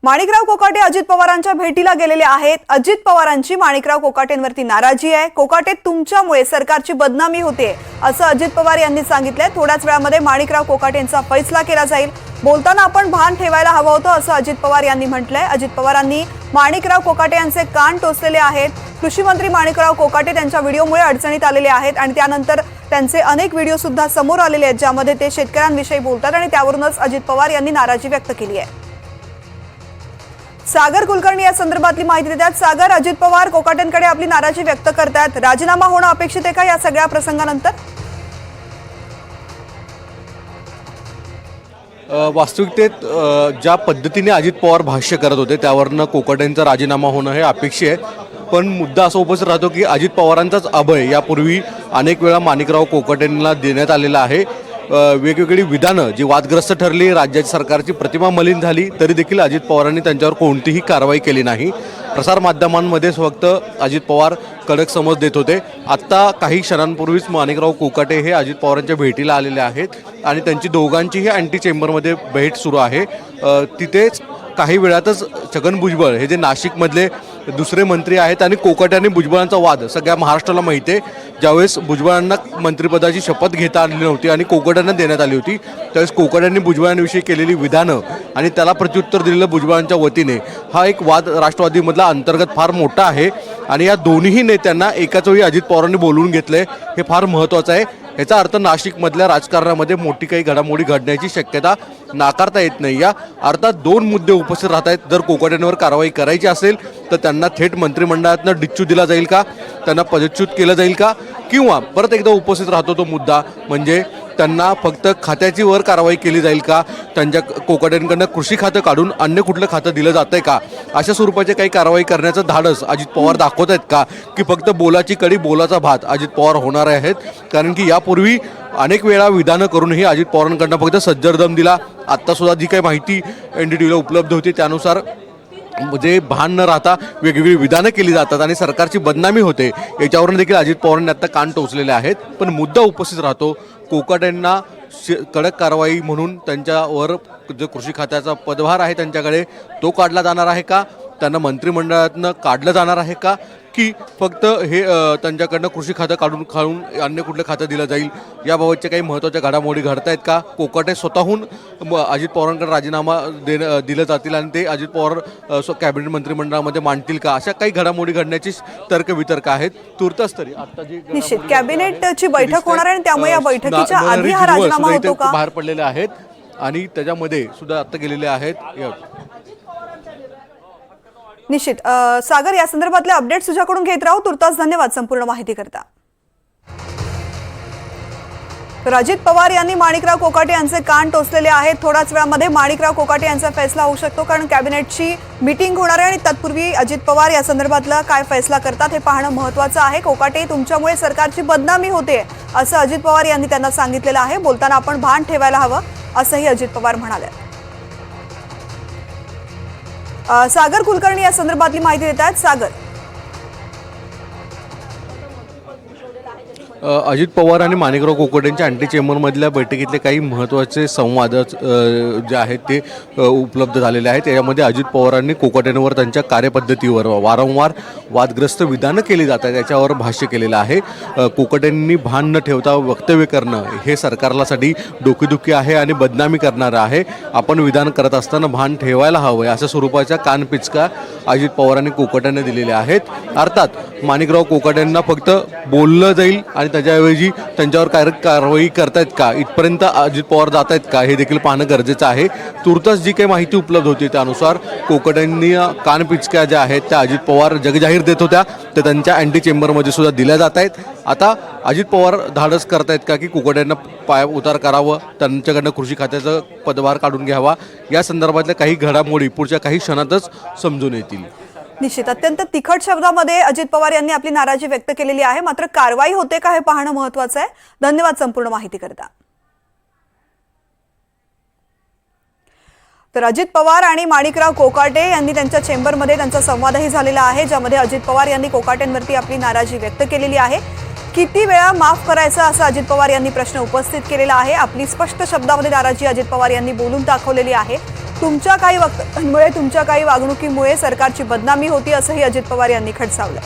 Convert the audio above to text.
माणिकराव कोकाटे अजित पवारांच्या भेटीला गेलेले आहेत। अजित पवारांची माणिकराव कोकाटेंवरती नाराजी आहे। कोकाटे तुमच्यामुळे सरकारची बदनामी होते असं अजित पवार यांनी सांगितले। थोड्याच वेळामध्ये माणिकराव कोकाटेंचा फैसला केला जाईल। बोलताना आपण भान ठेवायला हवं होतं असं अजित पवार यांनी म्हटलंय। अजित पवारांनी माणिकराव कोकाटे यांचे कान टोचलेले आहेत। कृषी मंत्री माणिकराव कोकाटे त्यांच्या व्हिडिओमुळे अडचणीत आलेले आहेत आणि त्यानंतर त्यांचे अनेक व्हिडिओ सुद्धा समोर आलेले आहेत ज्यामध्ये ते शेतकऱ्यांविषयी बोलतात आणि त्यावरूनच अजित पवार यांनी नाराजी व्यक्त केली आहे। सागर कुलकर्णी या संदर्भातली माहिती देतात। सागर, अजित पवार कोकाटेंकडे आपली नाराजी व्यक्त करतात, राजीनामा होणं अपेक्षित आहे का या सगळ्या प्रसंगानंतर? वास्तविकतेत ज्या पद्धतीने अजित पवार भाष्य करत होते त्यावरनं कोकाटेंचा राजीनामा होणं हे अपेक्षित आहे। पण मुद्दा असा उपस्थित राहतो की अजित पवारांचाच अभय यापूर्वी अनेक वेळा माणिकराव कोकाटेंना देण्यात आलेला आहे। वेगवेगळी विधानं जी वादग्रस्त ठरली, राज्याच्या सरकारची प्रतिमा मलिन झाली, तरी देखील अजित पवारांनी त्यांच्यावर कोणतीही कारवाई केली नाही। प्रसारमाध्यमांमध्ये फक्त अजित पवार कडक समज देत होते। आत्ता काही क्षणांपूर्वीच माणिकराव कोकाटे हे अजित पवारांच्या भेटीला आलेले आहेत आणि त्यांची दोघांचीही अँटी चेंबरमध्ये भेट सुरू आहे। तिथेच काही वेळातच छगन भुजबळ हे जे नाशिकमधले दुसरे मंत्री आहेत आणि कोकाटे आणि भुजबळांचा वाद सगळ्या महाराष्ट्राला माहिती आहे। ज्यावेळेस भुजबळांना मंत्रिपदाची शपथ घेता आली नव्हती आणि कोकाट्यांना देण्यात आली होती, त्यावेळेस कोकाट्यांनी भुजबळांविषयी केलेली विधानं आणि त्याला प्रत्युत्तर दिलेलं भुजबळांच्या वतीने हा एक वाद राष्ट्रवादीमधला अंतर्गत फार मोठा आहे आणि या दोन्ही नेत्यांना एकाच वेळी अजित पवारांनी बोलवून घेतलंय हे फार महत्त्वाचं आहे। याचा अर्थ नाशिकमधल्या राजकारणामध्ये मोठी काही घडामोडी घडण्याची शक्यता नाकारता येत नाही। या अर्थात दोन मुद्दे उपस्थित राहत आहेत। जर कोकाटेंवर कारवाई करायची असेल तर त्यांना थेट मंत्रिमंडळातनं डिच्चू दिला जाईल का, त्यांना पदच्युत केलं जाईल का, किंवा परत एकदा उपस्थित राहतो तो मुद्दा म्हणजे त्यांना फक्त खात्याची वर कारवाई केली जाईल का, त्यांच्या कोकाटेंकडनं कृषी खातं काढून अन्य कुठलं खातं दिलं जातं आहे का, अशा स्वरूपाचे काही कारवाई करण्याचं धाडस अजित पवार दाखवत आहेत का, की फक्त बोलाची कडी बोलाचा भात अजित पवार होणार आहेत? कारण की यापूर्वी अनेक वेळा विधानं करूनही अजित पवारांकडनं फक्त सज्जर दम दिला। आत्तासुद्धा जी काही माहिती NDTVला उपलब्ध होती त्यानुसार जे भान न राहता वेगवेगळी विधानं केली जातात आणि सरकारची बदनामी होते, याच्यावरून देखील अजित पवारांनी आता कान टोचलेले आहेत। पण मुद्दा उपस्थित राहतो, कोकाटेंना कडक कारवाई म्हणून त्यांच्यावर जो कृषी खात्याचा पदभार आहे त्यांच्याकडे तो काढला जाणार आहे का, त्यांना मंत्रिमंडळातनं काढलं जाणार आहे का, की फक्त हे त्यांच्याकडनं कृषी खातं काढून अन्य कुठलं खातं दिलं जाईल, याबाबतच्या काही महत्त्वाच्या घडामोडी घडत आहेत का? कोकाटे स्वतःहून अजित पवारांकडे राजीनामा दिलं जातील आणि ते अजित पवार कॅबिनेट मंत्रिमंडळामध्ये मांडतील का, अशा काही घडामोडी घडण्याची तर्कवितर्क आहेत। तुर्तास तरी आता जी निश्चित कॅबिनेटची बैठक होणार आहे आणि त्यामुळे या बैठकीच्या आधी हा राजीनामा होतो का बाहेर पडलेले आहेत आणि त्याच्यामध्ये सुद्धा आता गेलेले आहेत। निश्चित सागर, या संदर्भातले अपडेट तुझ्याकडून घेत राहू। तुर्तास धन्यवाद संपूर्ण माहिती करता। तर अजित पवार यांनी माणिकराव कोकाटे यांचे कान टोचलेले आहेत। थोड्याच वेळामध्ये माणिकराव कोकाटे यांचा फैसला होऊ शकतो कारण कॅबिनेटची मीटिंग होणार आहे आणि तत्पूर्वी अजित पवार या संदर्भातला काय फैसला करतात हे पाहणं महत्त्वाचं आहे। कोकाटे तुमच्यामुळे सरकारची बदनामी होते असं अजित पवार यांनी त्यांना सांगितलेलं आहे। बोलताना आपण भान ठेवायला हवं असंही अजित पवार म्हणाले। सागर कुलकर्णी या संदर्भातली माहिती देत आहेत। सागर, अजित पवार आणि माणिकराव कोकाटेंच्या अँटी चेंबरमधल्या बैठकीतले काही महत्त्वाचे संवाद जे आहेत ते उपलब्ध झालेले आहेत। यामध्ये अजित पवारांनी कोकाटेंवर त्यांच्या कार्यपद्धतीवर वारंवार वादग्रस्त विधानं केली जातात याच्यावर भाष्य केलेलं आहे। कोकाटेंनी भान न ठेवता वक्तव्य करणं हे सरकारलासाठी डोकेदुखी आहे आणि बदनामी करणारं आहे। आपण विधान करत असताना भान ठेवायला हवं अशा स्वरूपाच्या कानपिचका अजित पवारांनी कोकाटेंना दिलेल्या आहेत। अर्थात माणिकराव कोकाटेंना फक्त बोललं जाईल आणि त्याच्याऐवजी त्यांच्यावर काय कारवाई करतायत का इथपर्यंत अजित पवार जात आहेत का हे देखील पाहणं गरजेचं आहे। तुर्तास जी काही माहिती उपलब्ध होती त्यानुसार कोकाटेंनी कानपिचक्या ज्या आहेत त्या अजित पवार जगजाहीर देत होत्या त्या त्यांच्या अँटी चेंबरमध्ये सुद्धा दिल्या जात आहेत। आता अजित पवार धाडस करतायत का की कोकाटेंना पाय उतार करावं, त्यांच्याकडनं कृषी खात्याचा पदभार काढून घ्यावा, या संदर्भातल्या काही घडामोडी पुढच्या काही क्षणातच समजून येतील। निश्चित अत्यंत तिखट शब्दामध्ये अजित पवार यांनी आपली नाराजी व्यक्त केलेली आहे। मात्र कारवाई होते का हे पाहणं महत्त्वाचं आहे। धन्यवाद संपूर्ण माहिती करता। तर अजित पवार आणि माणिकराव कोकाटे यांनी त्यांच्या चेंबरमध्ये त्यांचा संवादही झालेला आहे ज्यामध्ये अजित पवार यांनी कोकाटेंवरती आपली नाराजी व्यक्त केलेली आहे। किती वेळा माफ करायचं असं अजित पवार यांनी प्रश्न उपस्थित केलेला आहे। आपली स्पष्ट शब्दामध्ये नाराजी अजित पवार यांनी बोलून दाखवलेली आहे। तुमच्या काही वक्तव्यांमुळे तुमच्या काही वागणुकीमुळे सरकारची बदनामी होती असंही अजित पवार यांनी खडसावलं.